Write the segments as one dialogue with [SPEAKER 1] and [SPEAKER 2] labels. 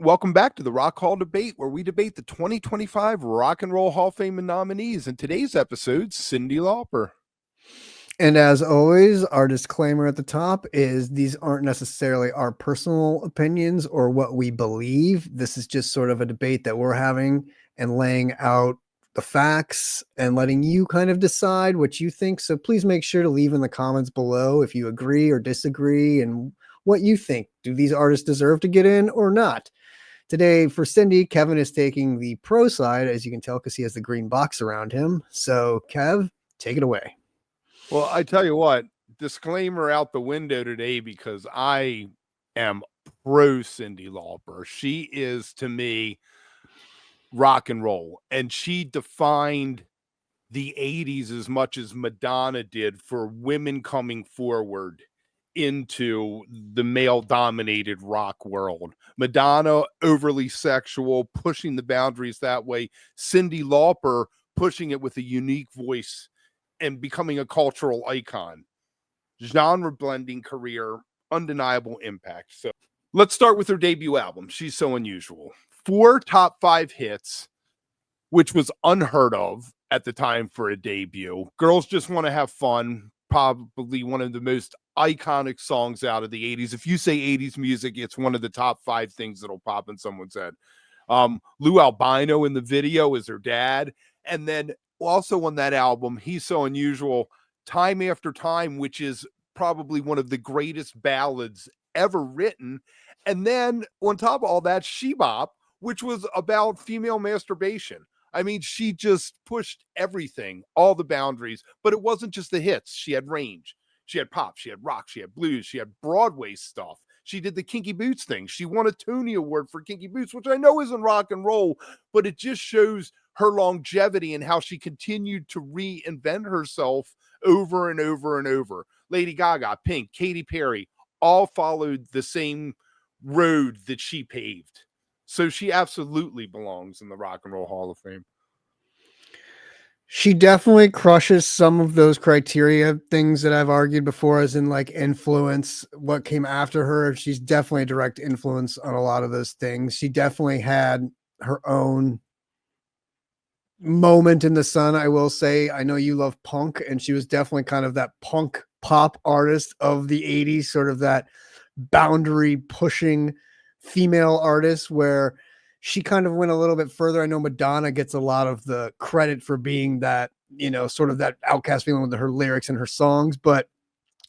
[SPEAKER 1] Welcome back to the Rock Hall Debate, where we debate the 2025 Rock and Roll Hall of Fame nominees. In today's episode, Cyndi Lauper.
[SPEAKER 2] And as always, our disclaimer at the top is these aren't necessarily our personal opinions or what we believe. This is just sort of a debate that we're having and laying out the facts and letting you kind of decide what you think. So please make sure to leave in the comments below if you agree or disagree and what you think. Do these artists deserve to get in or not? Today for Cyndi, Kevin is taking the pro side, as you can tell, because he has the green box around him. So Kev, take it away.
[SPEAKER 1] Well, I tell you what, disclaimer out the window today because I am pro Cyndi Lauper. She is, to me, rock and roll, and she defined the 80s as much as Madonna did for women coming forward into the male dominated rock world. Madonna, overly sexual, pushing the boundaries that way. Cyndi Lauper, pushing it with a unique voice and becoming a cultural icon. Genre blending career, undeniable impact. So let's start with her debut album, She's So Unusual. 4 top 5 hits, which was unheard of at the time for a debut. Girls Just Want to Have Fun, probably one of the most iconic songs out of the 80s. If you say 80s music, it's one of the top 5 things that'll pop in someone's head. Lou Albino in the video is her dad. And then also on that album, He's So Unusual, Time After Time, which is probably one of the greatest ballads ever written. And then on top of all that, She Bop, which was about female masturbation. I mean, she just pushed everything, all the boundaries, but it wasn't just the hits. She had range. She had pop, she had rock, she had blues, she had Broadway stuff. She did the Kinky Boots thing. She won a Tony Award for Kinky Boots, which I know isn't rock and roll, but it just shows her longevity and how she continued to reinvent herself over and over and over. Lady Gaga, Pink, Katy Perry, all followed the same road that she paved. So she absolutely belongs in the Rock and Roll Hall of Fame.
[SPEAKER 2] She definitely crushes some of those criteria things that I've argued before, as in like influence, what came after her. She's definitely a direct influence on a lot of those things. She definitely had her own moment in the sun. I will say, I know you love punk, and she was definitely kind of that punk pop artist of the 80s, sort of that boundary pushing female artist where she kind of went a little bit further. I know Madonna gets a lot of the credit for being that, sort of that outcast feeling with her lyrics and her songs. But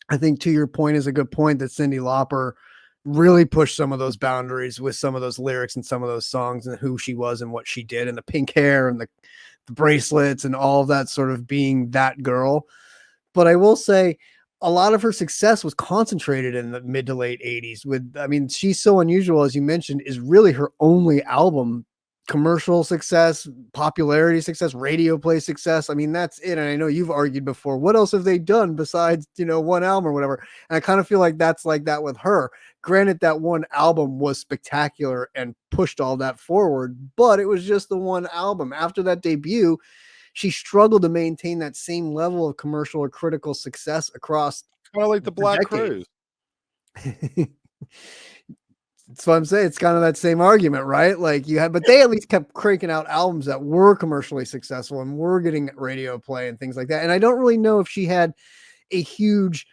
[SPEAKER 2] I think to your point is a good point that Cyndi Lauper really pushed some of those boundaries with some of those lyrics and some of those songs and who she was and what she did and the pink hair and the bracelets and all of that, sort of being that girl. But I will say a lot of her success was concentrated in the mid to late 80s She's So Unusual, as you mentioned, is really her only album. Commercial success, popularity success, radio play success. I mean, that's it. And I know you've argued before, what else have they done besides, one album or whatever? And I kind of feel like that's like that with her. Granted, that one album was spectacular and pushed all that forward, but it was just the one album. After that debut, she struggled to maintain that same level of commercial or critical success across
[SPEAKER 1] kind of like the Black Crowes.
[SPEAKER 2] That's what I'm saying. It's kind of that same argument, right? Like but they at least kept cranking out albums that were commercially successful and were getting radio play and things like that. And I don't really know if she had a huge,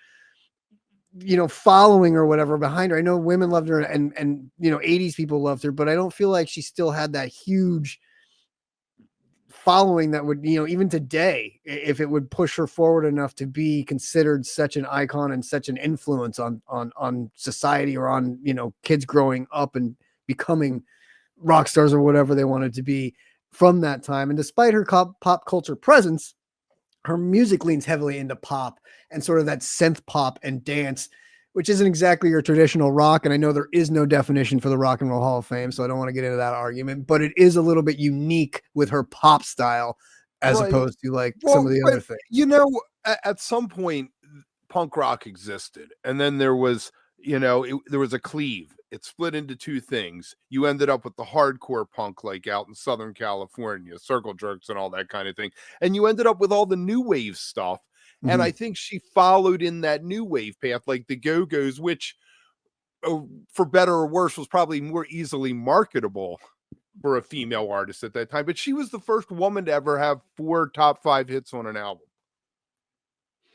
[SPEAKER 2] following or whatever behind her. I know women loved her and 80s people loved her, but I don't feel like she still had that huge following that would, even today, if it would push her forward enough to be considered such an icon and such an influence on society or on, kids growing up and becoming rock stars or whatever they wanted to be from that time. And despite her pop culture presence, her music leans heavily into pop and sort of that synth pop and dance, which isn't exactly your traditional rock. And I know there is no definition for the Rock and Roll Hall of Fame, so I don't want to get into that argument, but it is a little bit unique with her pop style as opposed to like some of the other things.
[SPEAKER 1] At some point, punk rock existed. And then there was, there was a cleave. It split into two things. You ended up with the hardcore punk, like out in Southern California, Circle Jerks and all that kind of thing. And you ended up with all the new wave stuff. And I think she followed in that new wave path, like the Go-Go's, which for better or worse, was probably more easily marketable for a female artist at that time. But she was the first woman to ever have 4 top 5 hits on an album.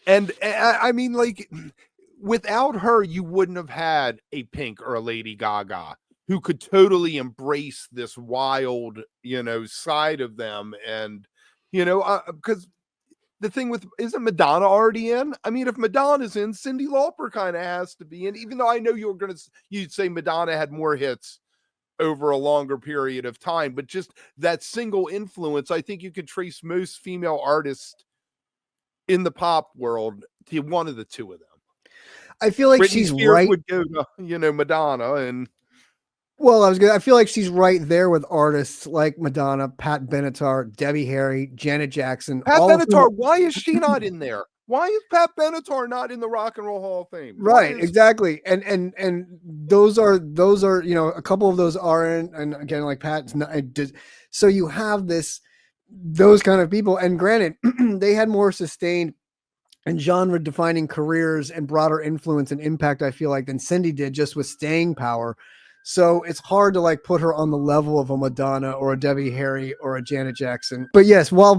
[SPEAKER 1] And I mean, like, without her, you wouldn't have had a Pink or a Lady Gaga who could totally embrace this wild, side of them. And, because the thing with, isn't Madonna already in? I mean, if Madonna's in, Cyndi Lauper kind of has to be in, even though I know you'd say Madonna had more hits over a longer period of time, but just that single influence, I think you could trace most female artists in the pop world to one of the two of them.
[SPEAKER 2] I feel like
[SPEAKER 1] Britney
[SPEAKER 2] she's
[SPEAKER 1] Spears
[SPEAKER 2] right.
[SPEAKER 1] would go to, Madonna, and
[SPEAKER 2] Well, I feel like she's right there with artists like Madonna, Pat Benatar, Debbie Harry, Janet Jackson.
[SPEAKER 1] Pat
[SPEAKER 2] all of whom
[SPEAKER 1] Benatar. Why is she not in there? Why is Pat Benatar not in the Rock and Roll Hall of Fame?
[SPEAKER 2] Right, exactly. And those are, a couple of those are in, and again, like Pat's not, so you have those kind of people. And granted, they had more sustained and genre defining careers and broader influence and impact, I feel like, than Cyndi did, just with staying power. So it's hard to like put her on the level of a Madonna or a Debbie Harry or a Janet Jackson. But yes, while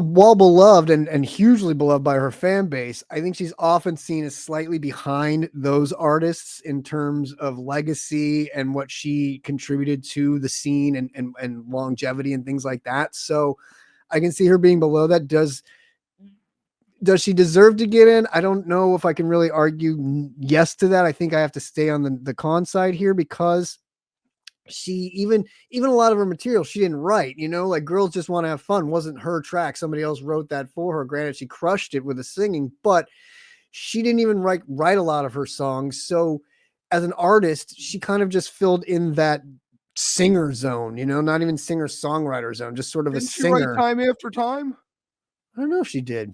[SPEAKER 2] beloved and hugely beloved by her fan base, I think she's often seen as slightly behind those artists in terms of legacy and what she contributed to the scene and longevity and things like that. So I can see her being below that. Does she deserve to get in? I don't know if I can really argue yes to that. I think I have to stay on the con side here, because she even a lot of her material she didn't write, like Girls Just Want to Have Fun wasn't her track. Somebody else wrote that for her. Granted, she crushed it with the singing, but she didn't even write a lot of her songs. So as an artist, she kind of just filled in that singer zone, not even singer songwriter zone, just sort of
[SPEAKER 1] Didn't
[SPEAKER 2] a
[SPEAKER 1] she write
[SPEAKER 2] singer.
[SPEAKER 1] Time After Time?
[SPEAKER 2] I don't know if she did.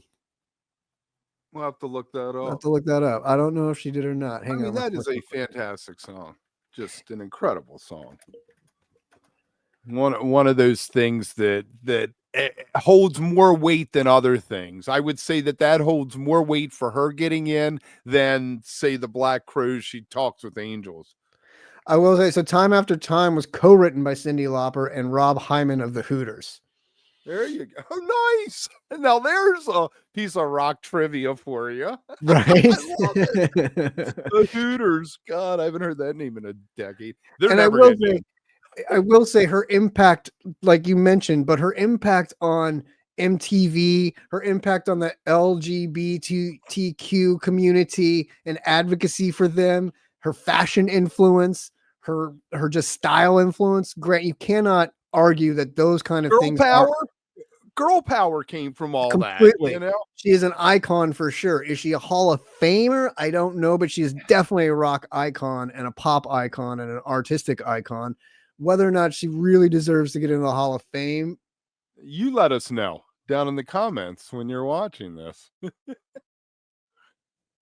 [SPEAKER 1] We'll have to look that
[SPEAKER 2] I'll have
[SPEAKER 1] up.
[SPEAKER 2] to look that up. I don't know if she did or not. Hang on.
[SPEAKER 1] That is a fantastic song. Just an incredible song. One of those things that holds more weight than other things. I would say that holds more weight for her getting in than, say, the Black Crowes, She Talks with Angels.
[SPEAKER 2] I will say, so Time After Time was co-written by Cyndi Lauper and Rob Hyman of the Hooters.
[SPEAKER 1] There you go. Oh, nice. Now there's a piece of rock trivia for you.
[SPEAKER 2] Right.
[SPEAKER 1] The Hooters. God, I haven't heard that name in a decade.
[SPEAKER 2] And I will say her impact, like you mentioned, but her impact on MTV, her impact on the LGBTQ community and advocacy for them, her fashion influence, her just style influence. Grant, you cannot argue that those kind of things
[SPEAKER 1] are girl power came from all
[SPEAKER 2] completely.
[SPEAKER 1] that.
[SPEAKER 2] She is an icon for sure. Is she a Hall of Famer? I don't know, but she is definitely a rock icon and a pop icon and an artistic icon. Whether or not she really deserves to get into the Hall of Fame,
[SPEAKER 1] you let us know down in the comments when you're watching this.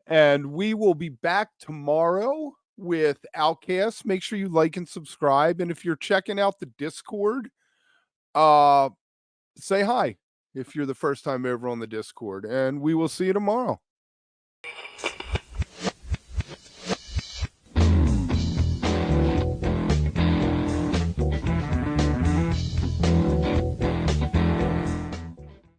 [SPEAKER 1] And we will be back tomorrow with Outcast. Make sure you like and subscribe. And if you're checking out the Discord, say hi if you're the first time over on the Discord, and we will see you tomorrow.